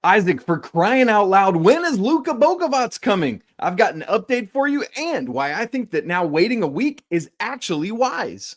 Isaac, for crying out loud, when is Luka Bogavac coming? I've got an update for you and why I think that now waiting a week is actually wise.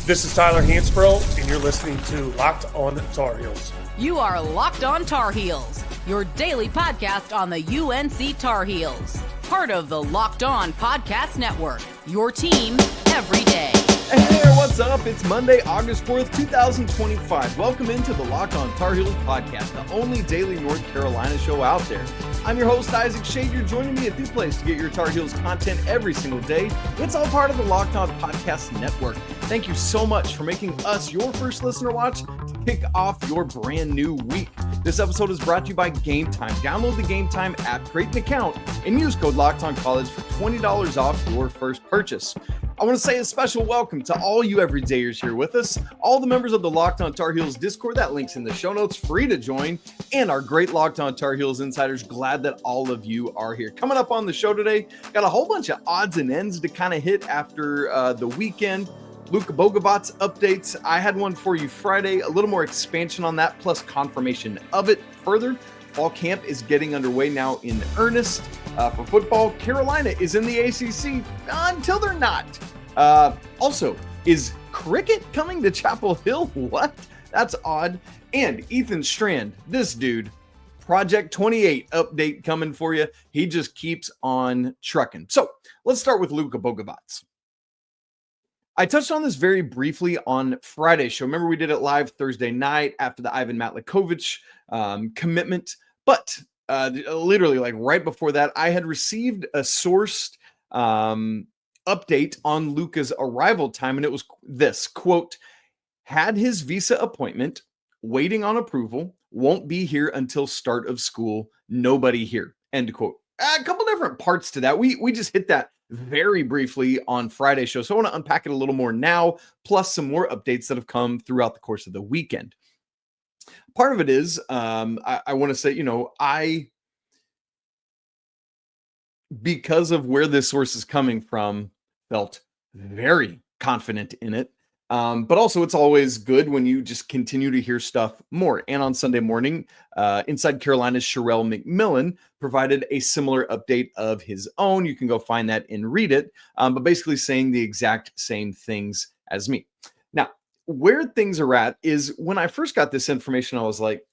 This is Tyler Hansbrough, and you're listening to Locked On Tar Heels. You are Locked On Tar Heels, your daily podcast on the UNC Tar Heels. Part of the Locked On Podcast Network, your team every day. Hey there, what's up? It's Monday, August 4th, 2025. Welcome into the Locked On Tar Heels podcast, the only daily North Carolina show out there. I'm your host, Isaac Schade. You're joining me at the place to get your Tar Heels content every single day. It's all part of the Locked On Podcast Network. Thank you so much for making us your first listener watch to kick off your brand new week. This episode is brought to you by Game Time. Download the Game Time app, create an account, and use code LOCKEDONCollege for $20 off your first purchase. I want to say a special welcome to all you everydayers here with us, all the members of the Locked On Tar Heels Discord, that link's in the show notes, free to join, and our great Locked On Tar Heels insiders, glad that all of you are here. Coming up on the show today, got a whole bunch of odds and ends to kind of hit after the weekend. Luka Bogavac updates. I had one for you Friday, a little more expansion on that, plus confirmation of it further. Fall camp is getting underway now in earnest for football. Carolina is in the ACC until they're not. Also, is cricket coming to Chapel Hill? What? That's odd. And Ethan Strand, this dude, Project 28 update coming for you. He just keeps on trucking. So let's start with Luka Bogavac. I touched on this very briefly on Friday's show. Remember, we did it live Thursday night after the Ivan Matlakovich commitment. But literally, like right before that, I had received a sourced update on Luka's arrival time, and it was this, quote, had his visa appointment, waiting on approval, won't be here until start of school, nobody here, end quote. A couple different parts to that. We just hit that very briefly on Friday's show, so I want to unpack it a little more now, plus some more updates that have come throughout the course of the weekend. Part of it is, I want to say, because of where this source is coming from, felt very confident in it. But also it's always good when you just continue to hear stuff more. And on Sunday morning, Inside Carolina's Sherelle McMillan provided a similar update of his own. You can go find that and read it, but basically saying the exact same things as me. Now, where things are at is when I first got this information, I was like,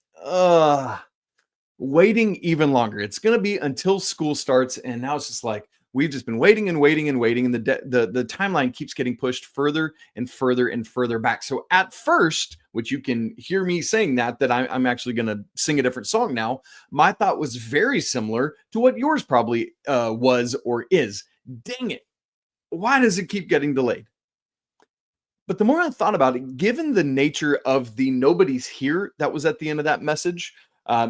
waiting even longer. It's going to be until school starts. And now it's just like, we've just been waiting and waiting and waiting. And the timeline keeps getting pushed further and further and further back. So at first, which you can hear me saying that I'm actually going to sing a different song now. My thought was very similar to what yours probably was or is. Dang it. Why does it keep getting delayed? But the more I thought about it, given the nature of the nobody's here that was at the end of that message,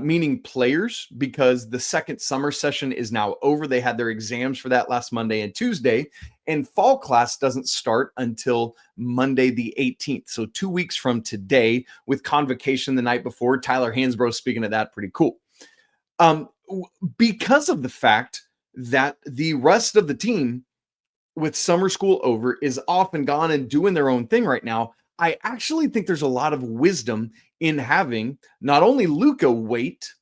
meaning players, because the second summer session is now over. They had their exams for that last Monday and Tuesday, and fall class doesn't start until Monday the 18th. So 2 weeks from today, with convocation the night before. Tyler Hansbrough speaking of that, pretty cool. Because of the fact that the rest of the team with summer school over is off and gone and doing their own thing right now, I actually think there's a lot of wisdom in having not only Luka wait,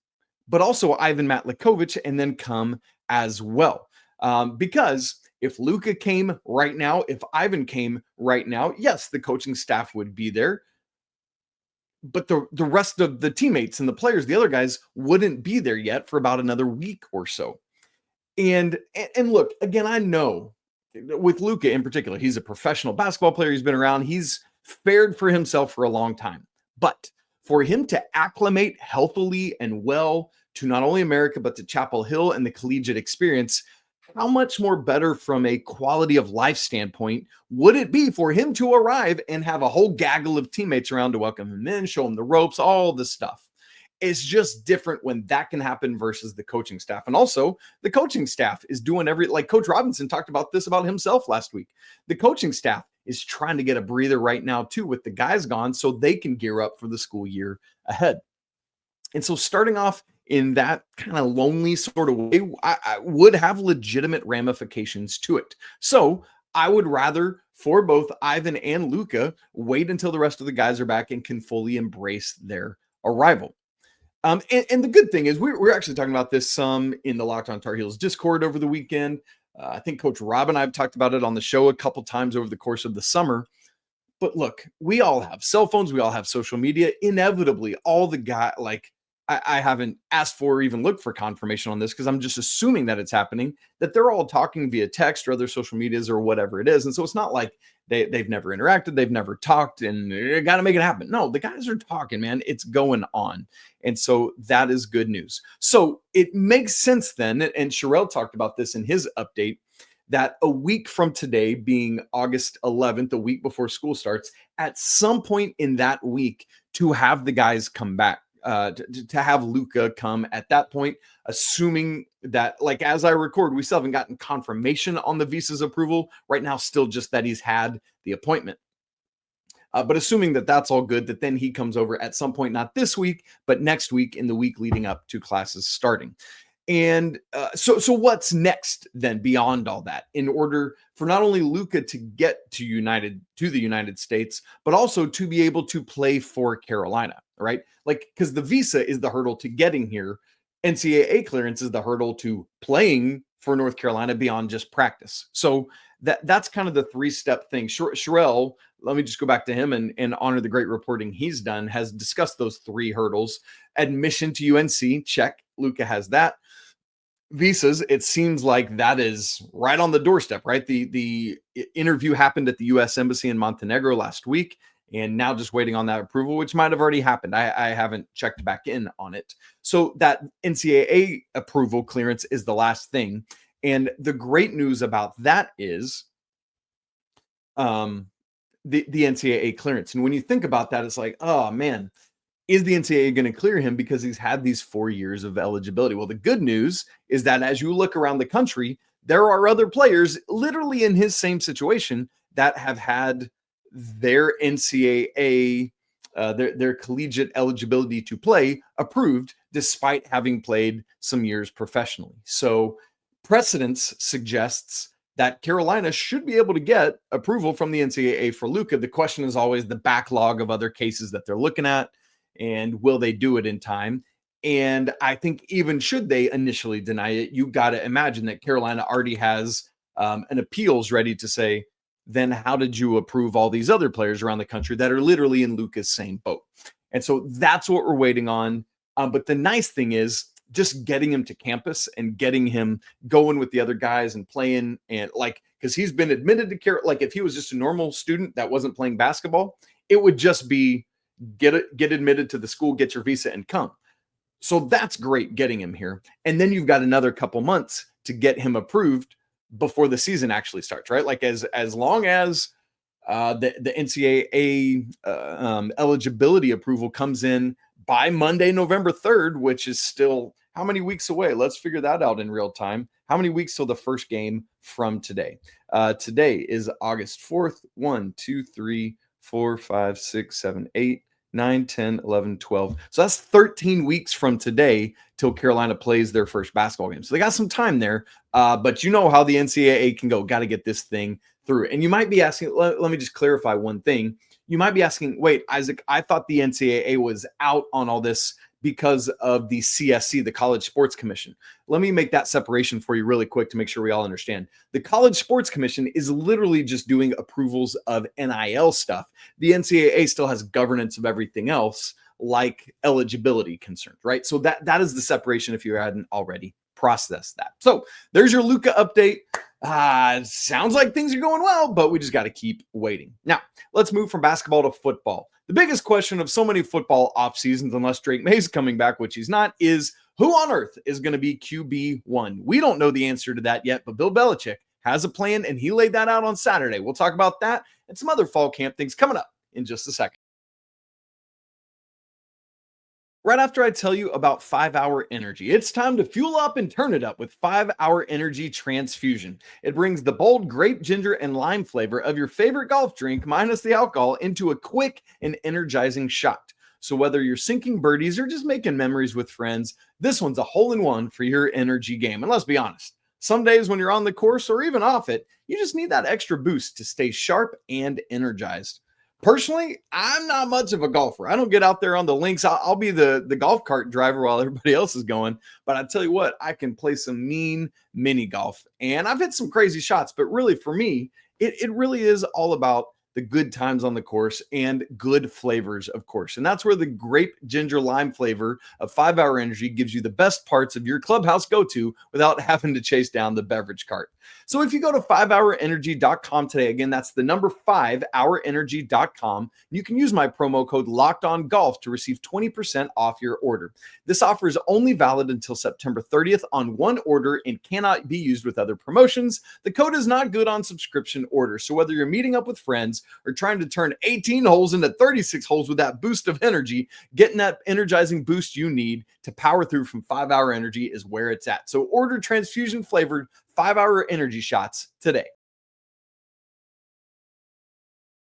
but also Ivan Matlakovich and then come as well. Because if Luka came right now, if Ivan came right now, yes, the coaching staff would be there. But the rest of the teammates and the players, the other guys, wouldn't be there yet for about another week or so. And look, again, I know with Luka in particular, he's a professional basketball player. He's been around. He's fared for himself for a long time. But for him to acclimate healthily and well to not only America, but to Chapel Hill and the collegiate experience, how much more better from a quality of life standpoint would it be for him to arrive and have a whole gaggle of teammates around to welcome him in, show him the ropes, all this stuff? It's just different when that can happen versus the coaching staff. And also the coaching staff is doing like Coach Robinson talked about this about himself last week. The coaching staff is trying to get a breather right now too with the guys gone so they can gear up for the school year ahead. And so starting off in that kind of lonely sort of way, I would have legitimate ramifications to it. So I would rather, for both Ivan and Luka, wait until the rest of the guys are back and can fully embrace their arrival. And the good thing is we're actually talking about this some in the Locked On Tar Heels Discord over the weekend. I think Coach Rob and I have talked about it on the show a couple times over the course of the summer. But look, we all have cell phones. We all have social media. Inevitably, all the guy, like I haven't asked for or even looked for confirmation on this because I'm just assuming that it's happening, that they're all talking via text or other social medias or whatever it is. And so it's not like they've never interacted, they've never talked, and you got to make it happen. No, the guys are talking, man. It's going on. And so that is good news. So it makes sense then, and Sherelle talked about this in his update, that a week from today, being August 11th, a week before school starts, at some point in that week to have the guys come back. To have Luka come at that point, assuming that, like, as I record, we still haven't gotten confirmation on the visa's approval right now, still just that he's had the appointment. But assuming that that's all good, that then he comes over at some point, not this week, but next week in the week leading up to classes starting. And so what's next then beyond all that, in order for not only Luka to get to the United States, but also to be able to play for Carolina, right? Like, because the visa is the hurdle to getting here. NCAA clearance is the hurdle to playing for North Carolina beyond just practice. So that's kind of the three-step thing. Sherelle, let me just go back to him and honor the great reporting he's done, has discussed those three hurdles. Admission to UNC, check. Luka has that. Visas, it seems like that is right on the doorstep, right? The interview happened at the U.S. Embassy in Montenegro last week, and now just waiting on that approval, which might have already happened. I haven't checked back in on it. So that NCAA approval clearance is the last thing. And the great news about that is the NCAA clearance. And when you think about that, it's like, oh man, is the NCAA going to clear him because he's had these 4 years of eligibility? Well, the good news is that as you look around the country, there are other players literally in his same situation that have had their NCAA, their collegiate eligibility to play approved despite having played some years professionally. So precedence suggests that Carolina should be able to get approval from the NCAA for Luka. The question is always the backlog of other cases that they're looking at, and will they do it in time? And I think even should they initially deny it, you got to imagine that Carolina already has an appeals ready to say, then how did you approve all these other players around the country that are literally in Luka's same boat? And so that's what we're waiting on. But the nice thing is just getting him to campus and getting him going with the other guys and playing, and like, because he's been admitted to care. Like if he was just a normal student that wasn't playing basketball, it would just be get admitted to the school, get your visa and come. So that's great getting him here. And then you've got another couple months to get him approved before the season actually starts, right? Like as long as the NCAA eligibility approval comes in by Monday, November 3rd, which is still how many weeks away? Let's figure that out in real time. How many weeks till the first game from today? Today is August 4th. 1, 2, 3, 4, 5, 6, 7, 8, 9, 10, 11, 12. So that's 13 weeks from today till Carolina plays their first basketball game. So they got some time there, but you know how the NCAA can go. Got to get this thing through. And you might be asking, let me just clarify one thing. You might be asking, wait, Isaac, I thought the NCAA was out on all this because of the CSC, the College Sports Commission. Let me make that separation for you really quick to make sure we all understand. The College Sports Commission is literally just doing approvals of NIL stuff. The NCAA still has governance of everything else, like eligibility concerns, right? So that is the separation if you hadn't already processed that. So there's your Luka update. Sounds like things are going well, but we just got to keep waiting. Now, let's move from basketball to football. The biggest question of so many football off seasons, unless Drake May's coming back, which he's not, is who on earth is going to be QB1? We don't know the answer to that yet, but Bill Belichick has a plan, and he laid that out on Saturday. We'll talk about that and some other fall camp things coming up in just a second. Right after I tell you about 5-Hour Energy, it's time to fuel up and turn it up with 5-Hour Energy Transfusion. It brings the bold grape, ginger, and lime flavor of your favorite golf drink minus the alcohol into a quick and energizing shot. So whether you're sinking birdies or just making memories with friends, this one's a hole-in-one for your energy game. And let's be honest, some days when you're on the course or even off it, you just need that extra boost to stay sharp and energized. Personally, I'm not much of a golfer. I don't get out there on the links. I'll be the golf cart driver while everybody else is going. But I tell you what, I can play some mean mini golf. And I've hit some crazy shots. But really, for me, it really is all about the good times on the course and good flavors, of course. And that's where the grape ginger lime flavor of 5 Hour Energy gives you the best parts of your clubhouse go-to without having to chase down the beverage cart. So if you go to 5hourenergy.com today, again, that's the number 5hourenergy.com, you can use my promo code LOCKEDONGOLF to receive 20% off your order. This offer is only valid until September 30th on one order and cannot be used with other promotions. The code is not good on subscription orders. So whether you're meeting up with friends or trying to turn 18 holes into 36 holes with that boost of energy, getting that energizing boost you need to power through from 5 Hour Energy is where it's at. So order transfusion flavored 5 Hour Energy shots today.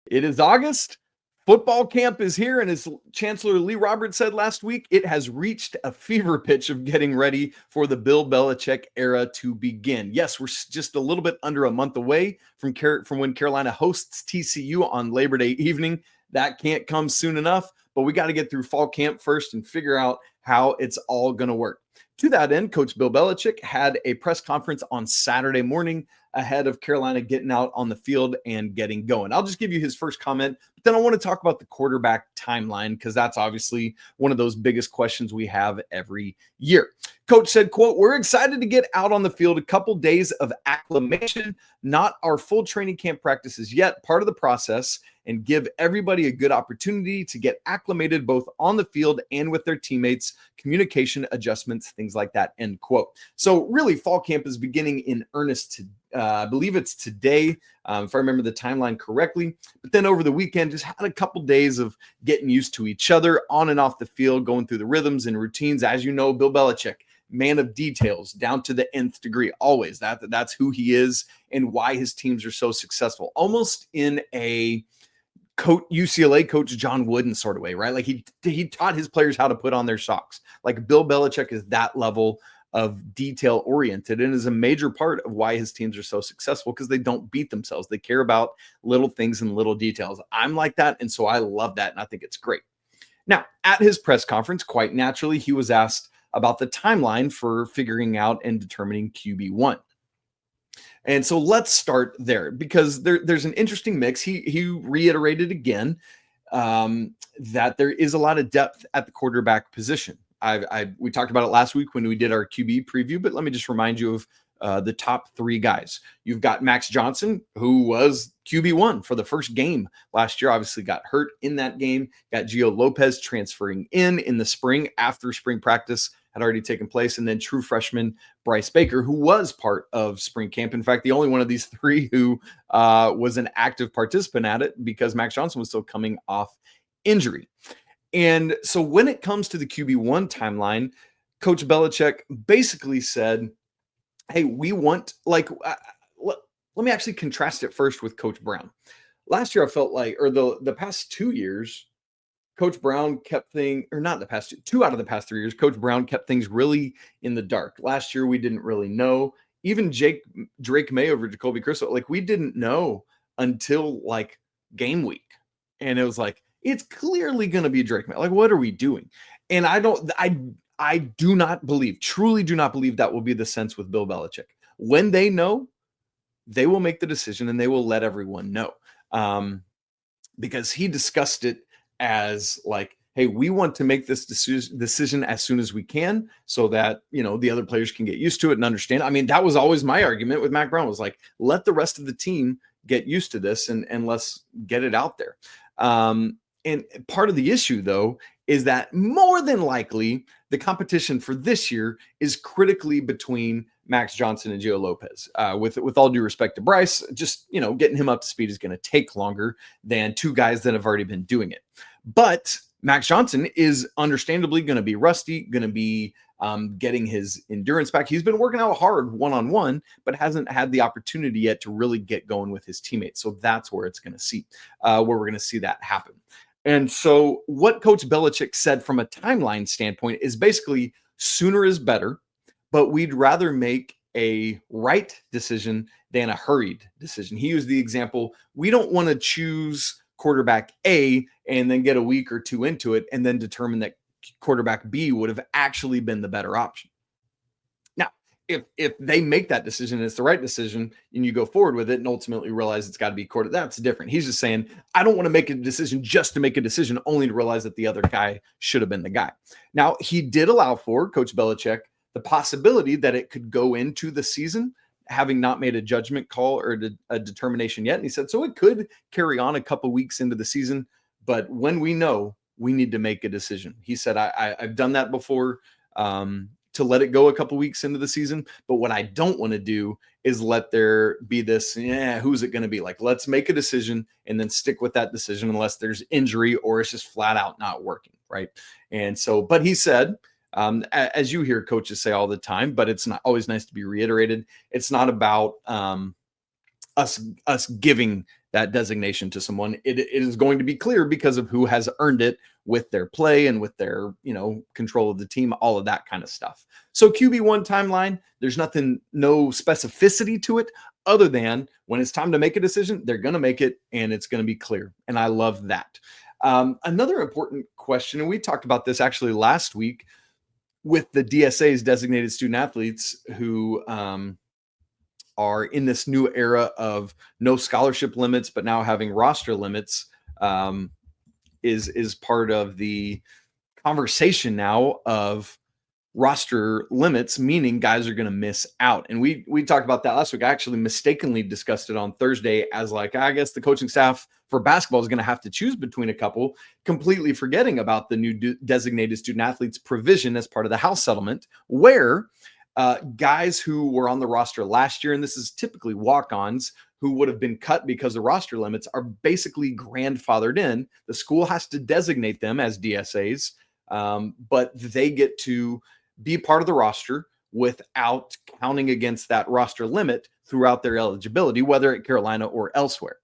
It is August. Football camp is here, and as Chancellor Lee Roberts said last week, it has reached a fever pitch of getting ready for the Bill Belichick era to begin. Yes, we're just a little bit under a month away from when Carolina hosts TCU on Labor Day evening. That can't come soon enough, but we got to get through fall camp first and figure out how it's all going to work. To that end, Coach Bill Belichick had a press conference on Saturday morning ahead of Carolina getting out on the field and getting going. I'll just give you his first comment, but then I want to talk about the quarterback timeline because that's obviously one of those biggest questions we have every year. Coach said, quote, "We're excited to get out on the field, a couple days of acclimation, not our full training camp practices yet, part of the process, and give everybody a good opportunity to get acclimated both on the field and with their teammates, communication adjustments, things like that," end quote. So really, fall camp is beginning in earnest I believe it's today, if I remember the timeline correctly. But then over the weekend, just had a couple days of getting used to each other on and off the field, going through the rhythms and routines. As you know, Bill Belichick, man of details down to the nth degree, always. That's who he is and why his teams are so successful. Almost in a UCLA coach John Wooden sort of way, right? Like he taught his players how to put on their socks. Like Bill Belichick is that level of detail oriented and is a major part of why his teams are so successful because they don't beat themselves. They care about little things and little details. I'm like that. And so I love that. And I think it's great. Now, at his press conference, quite naturally, he was asked about the timeline for figuring out and determining QB1. And so let's start there because there's an interesting mix. He reiterated again that there is a lot of depth at the quarterback position. We talked about it last week when we did our QB preview, but let me just remind you of the top three guys. You've got Max Johnson, who was QB1 for the first game last year, obviously got hurt in that game. Got Gio Lopez transferring in the spring after spring practice had already taken place. And then true freshman Bryce Baker, who was part of spring camp. In fact, the only one of these three who was an active participant at it because Max Johnson was still coming off injury. And so when it comes to the QB1 timeline, Coach Belichick basically said, hey, we want, let me actually contrast it first with Coach Brown. Last year, I felt like, or the past 2 years, Coach Brown kept things, or not the past two out of the past 3 years, Coach Brown kept things really in the dark. Last year, we didn't really know. Even Drake May over Jacoby Crystal, we didn't know until game week. And it was it's clearly going to be Drake May. What are we doing? And I do not believe, truly do not believe that will be the sense with Bill Belichick. When they know, they will make the decision and they will let everyone know. Because he discussed it as hey, we want to make this decision as soon as we can so that, the other players can get used to it and understand. I mean, that was always my argument with Mac Brown was let the rest of the team get used to this and let's get it out there. And part of the issue, though, is that more than likely the competition for this year is critically between Max Johnson and Gio Lopez. With all due respect to Bryce, just, getting him up to speed is going to take longer than two guys that have already been doing it. But Max Johnson is understandably going to be rusty, going to be getting his endurance back. He's been working out hard one-on-one, but hasn't had the opportunity yet to really get going with his teammates. So that's where where we're going to see that happen. And so what Coach Belichick said from a timeline standpoint is basically sooner is better, but we'd rather make a right decision than a hurried decision. He used the example, we don't want to choose quarterback A and then get a week or two into it and then determine that quarterback B would have actually been the better option. Now, if they make that decision and it's the right decision and you go forward with it and ultimately realize it's got to be quarterback, that's different. He's just saying, I don't want to make a decision just to make a decision, only to realize that the other guy should have been the guy. Now, he did allow for, Coach Belichick, the possibility that it could go into the season, having not made a judgment call or a determination yet. And he said, so it could carry on a couple weeks into the season, but when we know, we need to make a decision. He said, I've done that before, to let it go a couple weeks into the season. But what I don't want to do is let there be this, who's it going to be? Like, let's make a decision and then stick with that decision unless there's injury or it's just flat out not working. Right. And so, but he said, as you hear coaches say all the time, but it's not always nice to be reiterated. It's not about us giving that designation to someone. It is going to be clear because of who has earned it with their play and with their, control of the team, all of that kind of stuff. So QB1 timeline, there's no specificity to it other than when it's time to make a decision, they're going to make it and it's going to be clear. And I love that. Another important question, and we talked about this actually last week with the DSAs, designated student athletes, who are in this new era of no scholarship limits, but now having roster limits, is part of the conversation now of roster limits, meaning guys are going to miss out. And we talked about that last week. I actually mistakenly discussed it on Thursday as like, I guess the coaching staff for basketball is going to have to choose between a couple, completely forgetting about the new designated student athletes provision as part of the House settlement, where guys who were on the roster last year, and this is typically walk-ons who would have been cut because of roster limits, are basically grandfathered in. The school has to designate them as DSAs, but they get to be part of the roster without counting against that roster limit throughout their eligibility, whether at Carolina or elsewhere.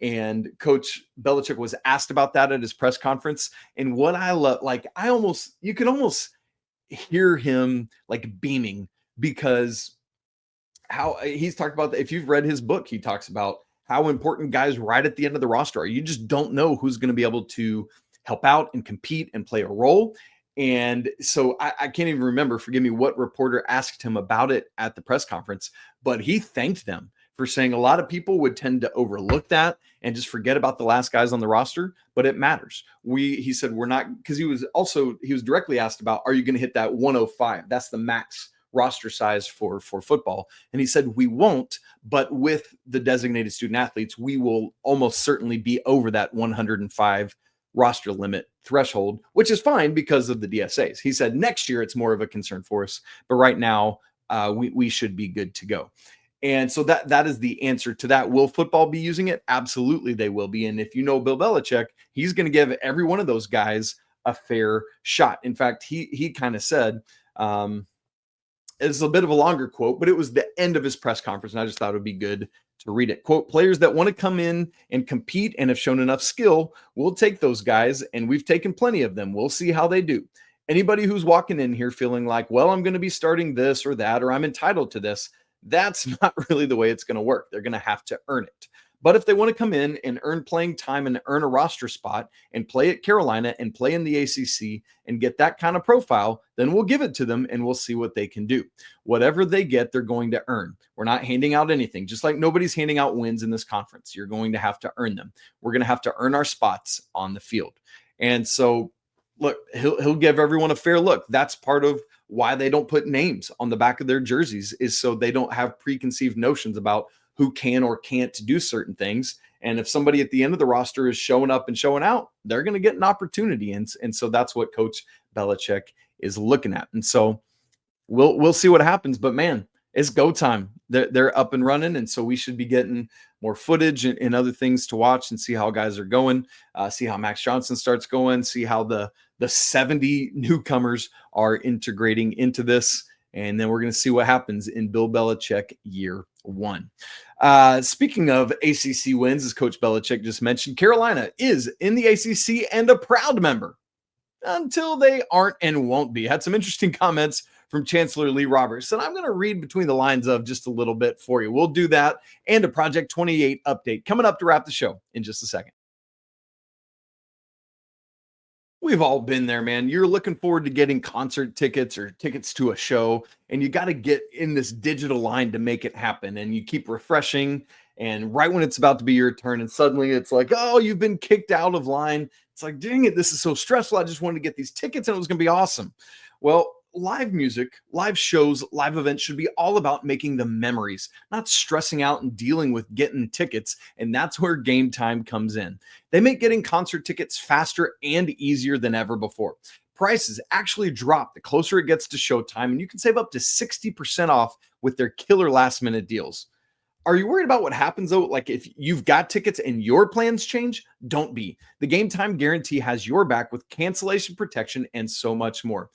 And Coach Belichick was asked about that at his press conference. And what I love, you can almost hear him like beaming, because how he's talked about that. If you've read his book, he talks about how important guys right at the end of the roster are. You just don't know who's going to be able to help out and compete and play a role. And so I can't even remember, forgive me, what reporter asked him about it at the press conference, but he thanked them for saying a lot of people would tend to overlook that and just forget about the last guys on the roster, but it matters. He said, we're not, because he was directly asked about, are you going to hit that 105? That's the max roster size for football. And he said, we won't, but with the designated student athletes, we will almost certainly be over that 105 roster limit threshold, which is fine because of the DSAs. He said next year it's more of a concern for us, but right now we should be good to go. And so that is the answer to that. Will football be using it? Absolutely, they will be. And if you know Bill Belichick, he's going to give every one of those guys a fair shot. In fact, he kind of said, it's a bit of a longer quote, but it was the end of his press conference, and I just thought it would be good to read it. Quote, players that want to come in and compete and have shown enough skill, we'll take those guys, and we've taken plenty of them. We'll see how they do. Anybody who's walking in here feeling like, well, I'm going to be starting this or that, or I'm entitled to this, that's not really the way it's going to work. They're going to have to earn it. But if they want to come in and earn playing time and earn a roster spot and play at Carolina and play in the ACC and get that kind of profile, then we'll give it to them and we'll see what they can do. Whatever they get, they're going to earn. We're not handing out anything, just like nobody's handing out wins in this conference. You're going to have to earn them. We're going to have to earn our spots on the field. And so, look, he'll give everyone a fair look. That's part of why they don't put names on the back of their jerseys, is so they don't have preconceived notions about who can or can't do certain things. And if somebody at the end of the roster is showing up and showing out, they're going to get an opportunity. And so that's what Coach Belichick is looking at. And so we'll see what happens. But man, it's go time. They're up and running. And so we should be getting more footage and other things to watch and see how guys are going, see how Max Johnson starts going, see how the 70 newcomers are integrating into this. And then we're going to see what happens in Bill Belichick year one. Speaking of ACC wins, as Coach Belichick just mentioned, Carolina is in the ACC and a proud member until they aren't and won't be. Had some interesting comments from Chancellor Lee Roberts, and I'm going to read between the lines of just a little bit for you. We'll do that and a Project 28 update coming up to wrap the show in just a second. We've all been there, man. You're looking forward to getting concert tickets or tickets to a show, and you got to get in this digital line to make it happen. And you keep refreshing, and right when it's about to be your turn, and suddenly it's like, oh, you've been kicked out of line. It's like, dang it, this is so stressful. I just wanted to get these tickets, and it was going to be awesome. Well, live music, live shows, live events should be all about making the memories, not stressing out and dealing with getting tickets. And that's where Game Time comes in. They make getting concert tickets faster and easier than ever before. Prices actually drop the closer it gets to showtime, and you can save up to 60% off with their killer last minute deals. Are you worried about what happens though? Like if you've got tickets and your plans change, don't be. The Game Time guarantee has your back with cancellation protection and so much more.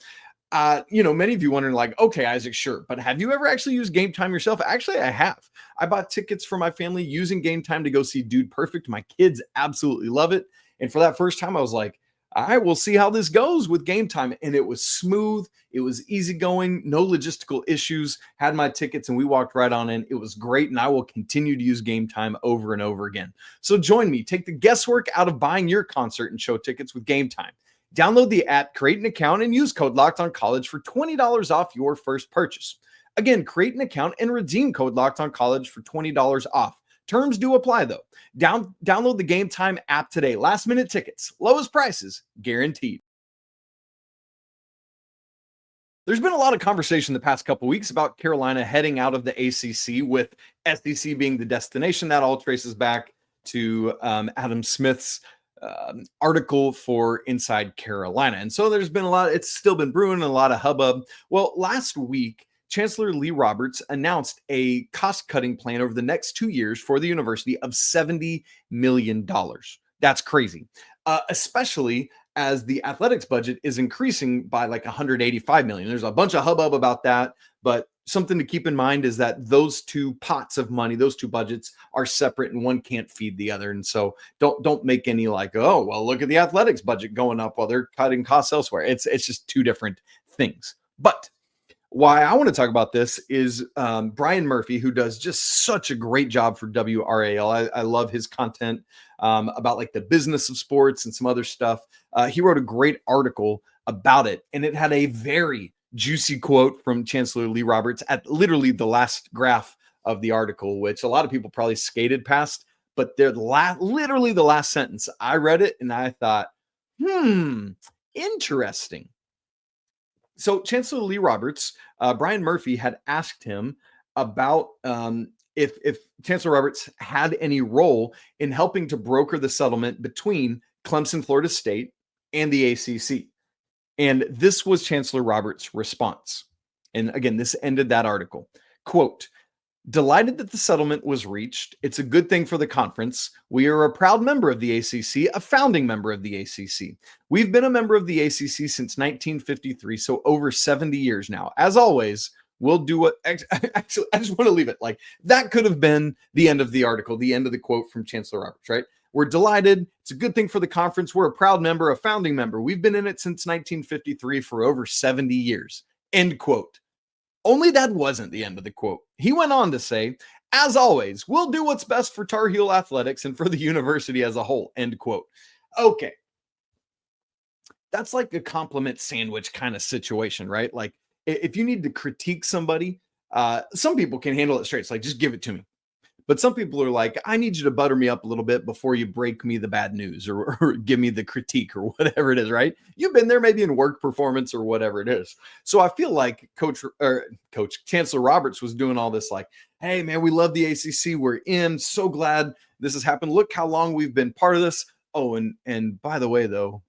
Many of you wondering like, okay, Isaac, sure. But have you ever actually used Game Time yourself? Actually, I have. I bought tickets for my family using Game Time to go see Dude Perfect. My kids absolutely love it. And for that first time, I was like, all right, we'll see how this goes with Game Time. And it was smooth. It was easygoing, no logistical issues. Had my tickets and we walked right on in. It was great. And I will continue to use Game Time over and over again. So join me. Take the guesswork out of buying your concert and show tickets with Game Time. Download the app, create an account, and use code LOCKEDONCollege for $20 off your first purchase. Again, create an account and redeem code LOCKEDONCollege for $20 off. Terms do apply, though. Download the Game Time app today. Last-minute tickets, lowest prices, guaranteed. There's been a lot of conversation the past couple weeks about Carolina heading out of the ACC, with SEC being the destination. That all traces back to Adam Smith's article for Inside Carolina. And so there's been it's still been brewing, a lot of hubbub. Well, last week, Chancellor Lee Roberts announced a cost-cutting plan over the next 2 years for the university of $70 million. That's crazy, especially as the athletics budget is increasing by like $185 million. There's a bunch of hubbub about that, but something to keep in mind is that those two pots of money, those two budgets are separate and one can't feed the other. And so don't make any like, oh, well, look at the athletics budget going up while they're cutting costs elsewhere. It's just two different things. But why I want to talk about this is Brian Murphy, who does just such a great job for WRAL. I love his content about like the business of sports and some other stuff. He wrote a great article about it, and it had a very juicy quote from Chancellor Lee Roberts at literally the last graph of the article, which a lot of people probably skated past, but they're literally the last sentence. I read it and I thought, interesting. So Chancellor Lee Roberts, Brian Murphy had asked him about if Chancellor Roberts had any role in helping to broker the settlement between Clemson, Florida State, and the ACC. And this was Chancellor Roberts' response. And again, this ended that article. Quote, "Delighted that the settlement was reached. It's a good thing for the conference. We are a proud member of the ACC, a founding member of the ACC. We've been a member of the ACC since 1953, so over 70 years now. As always, we'll do what..." Actually, I just want to leave it like that. Could have been the end of the article, the end of the quote from Chancellor Roberts, right? "We're delighted. It's a good thing for the conference. We're a proud member, a founding member. We've been in it since 1953 for over 70 years. End quote. Only that wasn't the end of the quote. He went on to say, "As always, we'll do what's best for Tar Heel athletics and for the university as a whole." End quote. Okay. That's like a compliment sandwich kind of situation, right? Like if you need to critique somebody, some people can handle it straight. It's like, just give it to me. But some people are like, I need you to butter me up a little bit before you break me the bad news or give me the critique or whatever it is, right? You've been there maybe in work performance or whatever it is. So I feel like Coach Chancellor Roberts was doing all this like, hey, man, we love the ACC. We're in. So glad this has happened. Look how long we've been part of this. Oh, and by the way, though,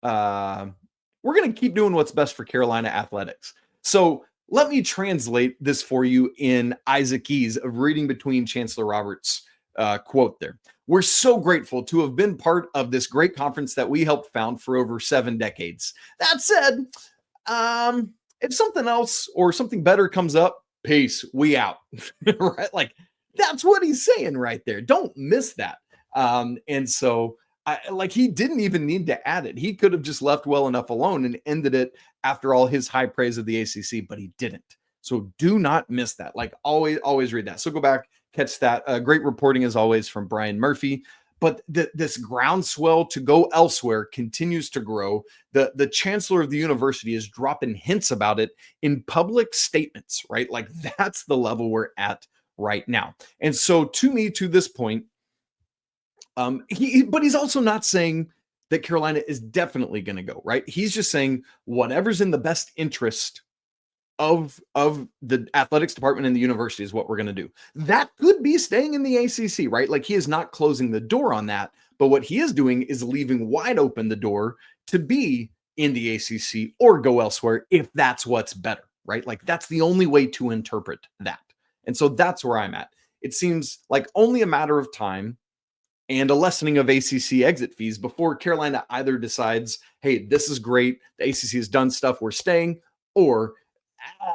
we're going to keep doing what's best for Carolina athletics. So let me translate this for you in Isaacese of reading between Chancellor Roberts' quote there. "We're so grateful to have been part of this great conference that we helped found for over 7 decades. That said, if something else or something better comes up, peace, we out." Right? Like that's what he's saying right there. Don't miss that. And so he didn't even need to add it. He could have just left well enough alone and ended it after all his high praise of the ACC, but he didn't. So do not miss that. Like always read that. So go back, catch that. Great reporting as always from Brian Murphy. But this groundswell to go elsewhere continues to grow. The chancellor of the university is dropping hints about it in public statements, right? Like that's the level we're at right now. And so to me, to this point, but he's also not saying that Carolina is definitely going to go, right? He's just saying whatever's in the best interest of the athletics department and the university is what we're going to do. That could be staying in the ACC, right? Like he is not closing the door on that, but what he is doing is leaving wide open the door to be in the ACC or go elsewhere if that's what's better, right? Like that's the only way to interpret that. And so that's where I'm at. It seems like only a matter of time and a lessening of ACC exit fees before Carolina either decides, hey, this is great, the ACC has done stuff, we're staying, or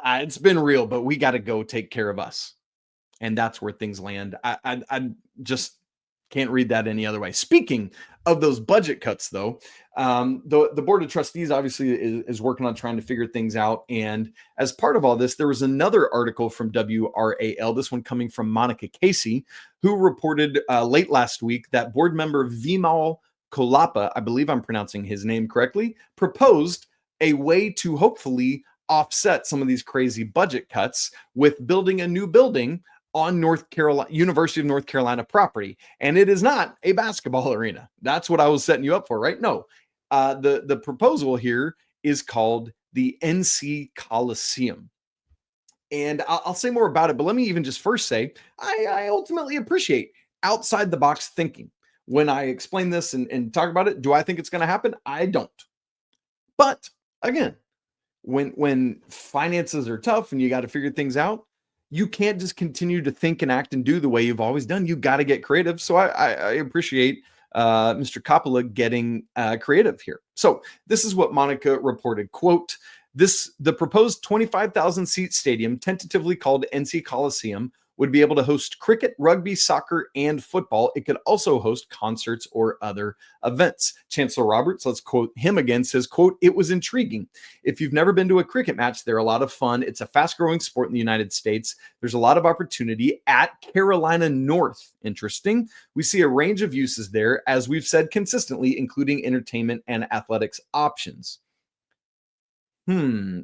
it's been real, but we got to go take care of us. And that's where things land. I just can't read that any other way. Speaking of those budget cuts, though, the Board of Trustees obviously is working on trying to figure things out. And as part of all this, there was another article from WRAL, this one coming from Monica Casey, who reported late last week that board member Vimal Kolapa, I believe I'm pronouncing his name correctly, proposed a way to hopefully offset some of these crazy budget cuts with building a new building on University of North Carolina property. And it is not a basketball arena. That's what I was setting you up for, right? No, the proposal here is called the NC Coliseum. And I'll say more about it, but let me even just first say, I ultimately appreciate outside the box thinking. When I explain this and talk about it, do I think it's going to happen? I don't. But again, when finances are tough and you got to figure things out, you can't just continue to think and act and do the way you've always done. You got to get creative. So I appreciate Mr. Coppola getting creative here. So this is what Monica reported, quote, the proposed 25,000 seat stadium, tentatively called NC Coliseum, would be able to host cricket, rugby, soccer, and football. It could also host concerts or other events. Chancellor Roberts, let's quote him again, says, quote, it was intriguing. If you've never been to a cricket match, they're a lot of fun. It's a fast-growing sport in the United States. There's a lot of opportunity at Carolina North. Interesting. We see a range of uses there, as we've said consistently, including entertainment and athletics options.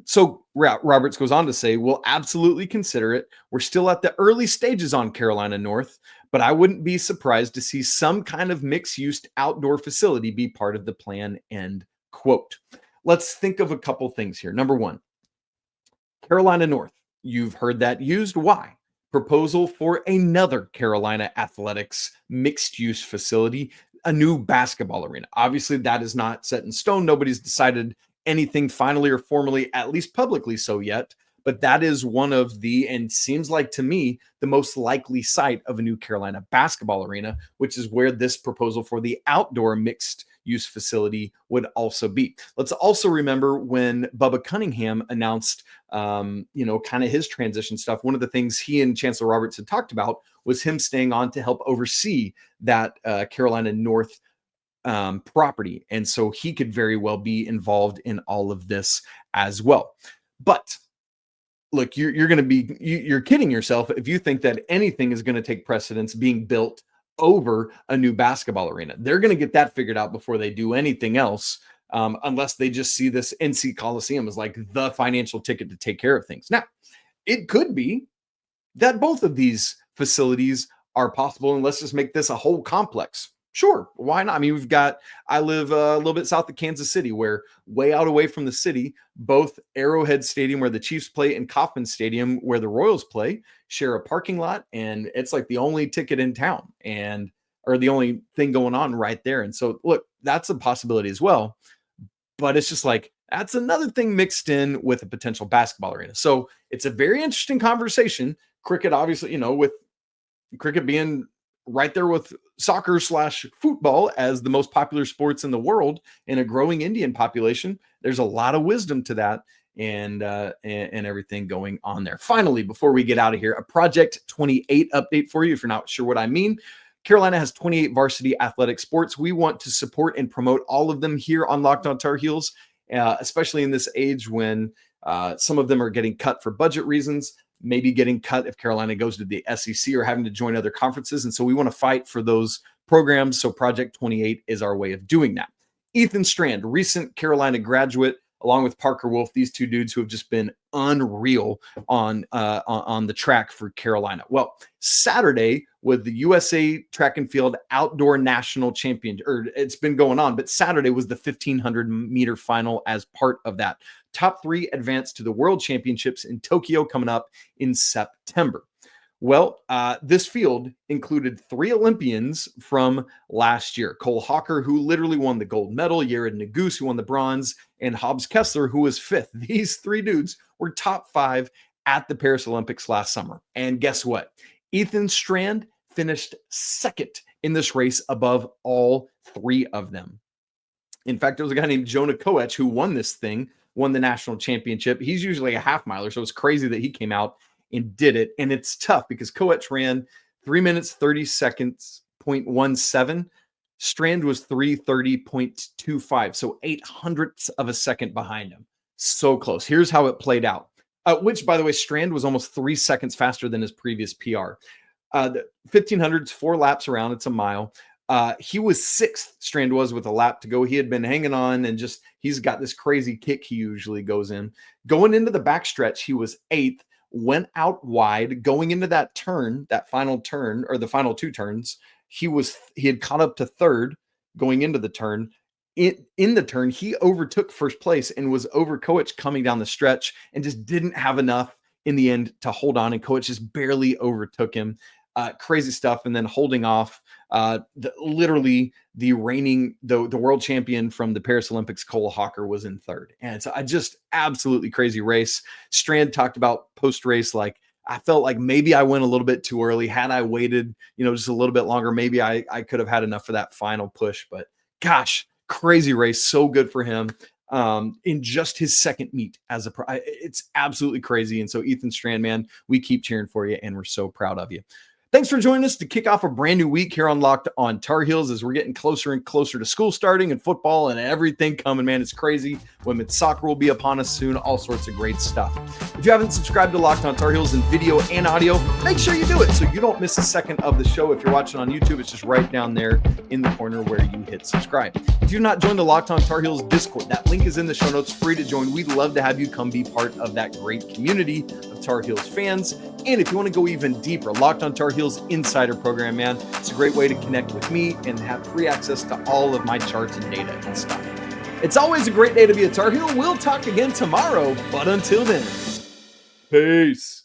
So Roberts goes on to say, we'll absolutely consider it. We're still at the early stages on Carolina North, but I wouldn't be surprised to see some kind of mixed-use outdoor facility be part of the plan, end quote. Let's think of a couple things here. Number one, Carolina North. You've heard that used. Why? Proposal for another Carolina athletics mixed-use facility, a new basketball arena. Obviously, that is not set in stone. Nobody's decided anything finally or formally, at least publicly so yet, but that is one of the, and seems like to me, the most likely site of a new Carolina basketball arena, which is where this proposal for the outdoor mixed use facility would also be. Let's also remember when Bubba Cunningham announced, kind of his transition stuff. One of the things he and Chancellor Roberts had talked about was him staying on to help oversee that Carolina North property. And so he could very well be involved in all of this as well. But look, you're kidding yourself if you think that anything is going to take precedence being built over a new basketball arena. They're going to get that figured out before they do anything else, unless they just see this NC Coliseum as like the financial ticket to take care of things. Now, it could be that both of these facilities are possible, and let's just make this a whole complex. Sure, why not? I mean, I live a little bit south of Kansas City, where way out away from the city, both Arrowhead Stadium, where the Chiefs play, and Kauffman Stadium, where the Royals play, share a parking lot, and it's like the only ticket in town, or the only thing going on right there. And so, look, that's a possibility as well. But it's just like, that's another thing mixed in with a potential basketball arena. So it's a very interesting conversation. Cricket, obviously, with cricket being right there with soccer / football as the most popular sports in the world in a growing Indian population. There's a lot of wisdom to that and everything going on there. Finally, before we get out of here, a Project 28 update for you if you're not sure what I mean. Carolina has 28 varsity athletic sports. We want to support and promote all of them here on Locked On Tar Heels, especially in this age when some of them are getting cut for budget reasons. maybe getting cut if Carolina goes to the SEC or having to join other conferences. And so we want to fight for those programs. So Project 28 is our way of doing that. Ethan Strand, recent Carolina graduate, along with Parker Wolf, these two dudes who have just been unreal on the track for Carolina. Well, Saturday with the USA Track and Field Outdoor National Championship, or it's been going on, but Saturday was the 1,500 meter final as part of that. Top 3 advanced to the World Championships in Tokyo coming up in September. Well, this field included 3 Olympians from last year. Cole Hawker, who literally won the gold medal, Jarin Nagus, who won the bronze, and Hobbs Kessler, who was 5th. These 3 dudes were top 5 at the Paris Olympics last summer. And guess what? Ethan Strand finished 2nd in this race above all 3 of them. In fact, there was a guy named Jonah Koech who won the national championship. He's usually a half miler, so it's crazy that he came out and did it. And it's tough because Koech ran 3 minutes, 30 seconds, 0.17. Strand was 3:30.25. So 0.08 of a second behind him. So close. Here's how it played out. Which, by the way, Strand was almost 3 seconds faster than his previous PR. The 1,500's 4 laps around. It's a mile. He was 6th, Strand was, with a lap to go. He had been hanging on and he's got this crazy kick he usually goes in. Going into the backstretch, he was 8th. Went out wide going into that turn, that final turn, or the final 2 turns. He had caught up to 3rd going into the turn. In the turn, he overtook first place and was over Koech coming down the stretch and just didn't have enough in the end to hold on. And Koech just barely overtook him. Crazy stuff. And then holding off literally the reigning, the world champion from the Paris Olympics, Cole Hawker, was in 3rd. And so I just absolutely crazy race. Strand talked about post-race, like, I felt like maybe I went a little bit too early. Had I waited, just a little bit longer, maybe I could have had enough for that final push. But gosh, crazy race. So good for him. In just his 2nd meet it's absolutely crazy. And so Ethan Strand, man, we keep cheering for you and we're so proud of you. Thanks for joining us to kick off a brand new week here on Locked on Tar Heels as we're getting closer and closer to school starting and football and everything coming, man. It's crazy. Women's soccer will be upon us soon. All sorts of great stuff. If you haven't subscribed to Locked on Tar Heels in video and audio, make sure you do it so you don't miss a second of the show. If you're watching on YouTube, it's just right down there in the corner where you hit subscribe. If you've not joined the Locked on Tar Heels Discord, that link is in the show notes, free to join. We'd love to have you come be part of that great community of Tar Heels fans. And if you want to go even deeper, Locked on Tar Heels Insider Program, man, it's a great way to connect with me and have free access to all of my charts and data and stuff. It's always a great day to be a Tar Heel. We'll talk again tomorrow, but until then, peace.